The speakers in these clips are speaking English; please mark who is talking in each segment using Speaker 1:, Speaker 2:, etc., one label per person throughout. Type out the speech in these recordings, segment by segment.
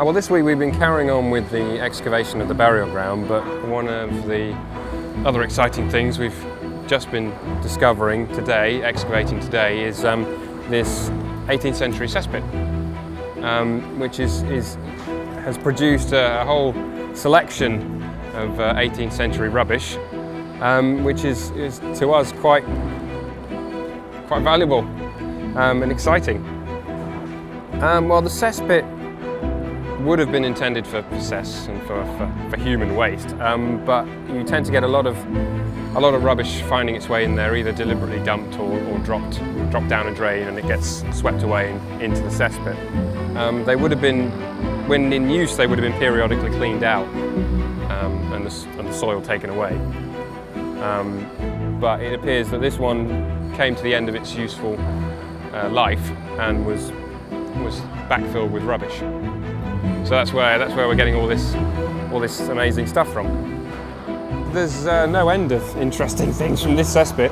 Speaker 1: Well, this week we've been carrying on with the excavation of the burial ground, but one of the other exciting things we've just been discovering today, excavating today, is this 18th century cesspit, which has produced a whole selection of 18th century rubbish, which is to us quite valuable and exciting. Well, the cesspit would have been intended for cess and for human waste, but you tend to get a lot of rubbish finding its way in there, either deliberately dumped or dropped down a drain, and it gets swept away into the cesspit. They would have been, when in use, they would have been periodically cleaned out and the soil taken away. But it appears that this one came to the end of its useful life and was backfilled with rubbish. So that's where we're getting all this amazing stuff from. There's no end of interesting things from this cesspit.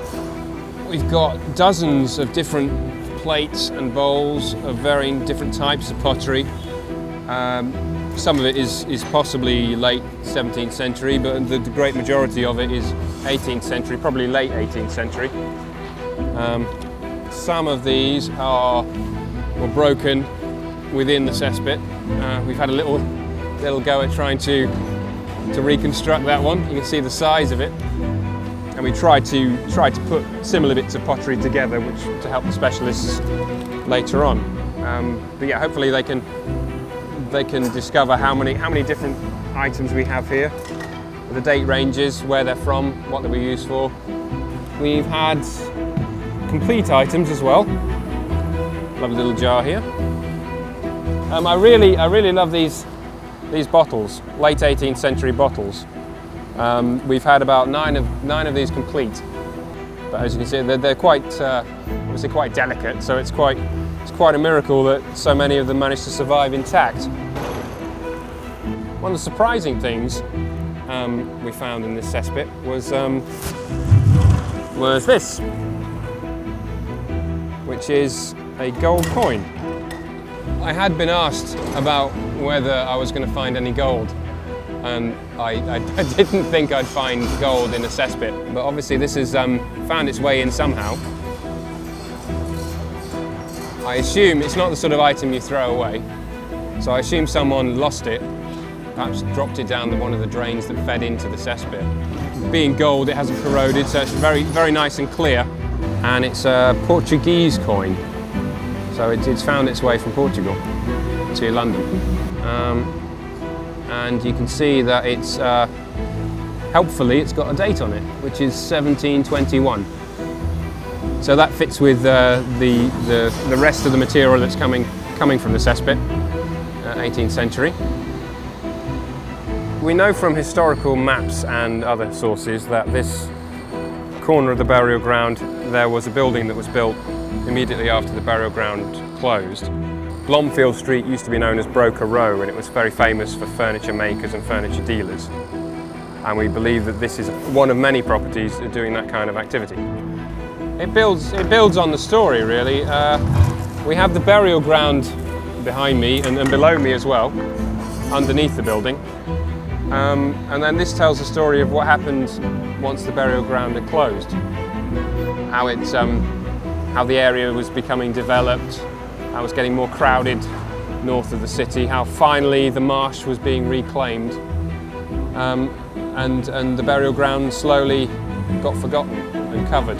Speaker 1: We've got dozens of different plates and bowls of varying different types of pottery. Some of it is possibly late 17th century, but the great majority of it is 18th century, probably late 18th century. Some of these were broken within the cesspit. We've had a little go at trying to reconstruct that one. You can see the size of it, and we tried to put similar bits of pottery together, to help the specialists later on. But yeah, hopefully they can discover how many different items we have here, the date ranges, where they're from, what they were used for. We've had complete items as well. Lovely little jar here. I really love these bottles, late 18th century bottles. We've had about nine of these complete, but as you can see, they're quite obviously quite delicate. So it's quite a miracle that so many of them managed to survive intact. One of the surprising things we found in this cesspit was this, which is a gold coin. I had been asked about whether I was going to find any gold, and I didn't think I'd find gold in a cesspit, but obviously this has found its way in somehow. I assume it's not the sort of item you throw away, so I assume someone lost it, perhaps dropped it down one of the drains that fed into the cesspit. Being gold, it hasn't corroded, so it's very nice and clear, and it's a Portuguese coin. So it's found its way from Portugal to London. And you can see that it's, helpfully, it's got a date on it, which is 1721. So that fits with the rest of the material that's coming from the cesspit, 18th century. We know from historical maps and other sources that this corner of the burial ground, there was a building that was built immediately after the burial ground closed. Moorfields Street used to be known as Broker Row, and it was very famous for furniture makers and furniture dealers. And we believe that this is one of many properties doing that kind of activity. It builds on the story, really. We have the burial ground behind me and below me as well, underneath the building. And then this tells the story of what happened once the burial ground had closed. How the area was becoming developed, how it was getting more crowded north of the city, how finally the marsh was being reclaimed, and the burial ground slowly got forgotten and covered.